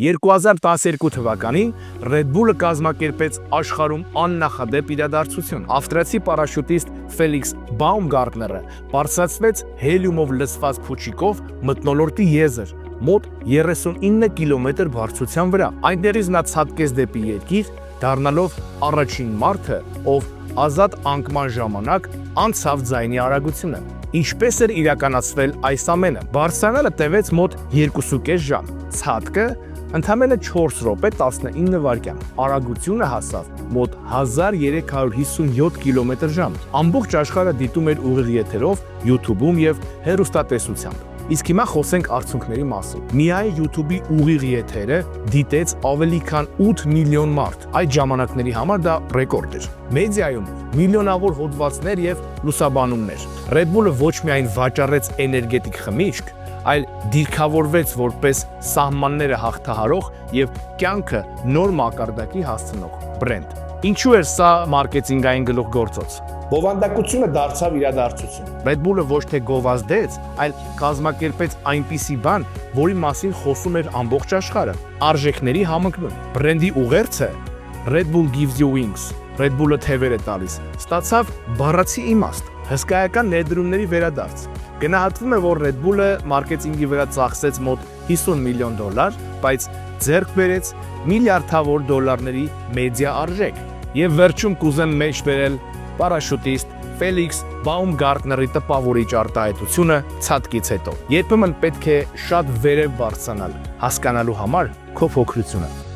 2012 թվականին Red Bull-ը կազմակերպեց աշխարհում աննախադեպ իրադարձություն։ Ավստրիացի պարաշուտիստ Ֆելիքս Բաումգարտները բարձրացվեց հելիումով լցված փուչիկով մթնոլորտի եզր, մոտ 39 կիլոմետր բարձրության վրա։ Այնտեղից նա ցատկեց դեպի երկիր, դառնալով առաջին մարդը, ով ազատ անկման ժամանակ անցավ ձայնի արագությունը։ Ինչպես էր իրականացվել այս ամենը։ Բարձրանալը տևեց մոտ 2.5 ժամ։ Ցատկը ընդամենը 4 րոպե 19 վայրկյան։ Արագությունը հասավ մոտ 1357 կմ/ժ։ Ամբողջ աշխարհը դիտում էր ուղիղ եթերով YouTube-ում եւ հեռուստատեսությամբ։ Իսկ հիմա խոսենք արդյունքների մասին։ Միայն YouTube-ի ուղիղ եթերը դիտեց ավելի քան 8 միլիոն մարդ։ Այդ ժամանակների համար դա ռեկորդ էր։ Մեդիայում միլիոնավոր հոդվածներ եւ լուսաբանումներ։ Red Bull-ը ոչ միայն վաճառեց էներգետիկ խմիչք, այլ դիրքավորվեց որպես սահմանները հաղթահարող եւ կյանքը նոր մակարդակի հասցնող բրենդ։ Ինչու էր սա մարքեթինգային գլուխգործոց։ Բովանդակությունը դարձավ իրադարձություն։ Red Bull-ը ոչ թե գովազդեց, այլ կազմակերպեց այնպիսի բան, որի մասին խոսում էր ամբողջ աշխարհը։ Արժեքների համընկնում։ Բրենդի ուղերձը Red Bull gives you wings, Red Bull-ը թևեր է տալիս, ստացավ բառացի իմաստ, հսկայական ներդրումների վերադարձ։ Գնահատվում է, որ Red Bull-ը մարքեթինգի վրա ծախսեց մոտ $50 միլիոն, բայց ձեռք բերեց միլիարդավոր դոլարների մեդիա արժեք։ Եվ վերջում կուզեմ մեջ բերել պարաշուտիստ Ֆելիքս Բաումգարտների տպավորիչ արտահայտությունը ցատկից հետո։ Երբեմն պետք է շատ վերև բարձրանալ, հասկանալու համար քո փոքրությունը։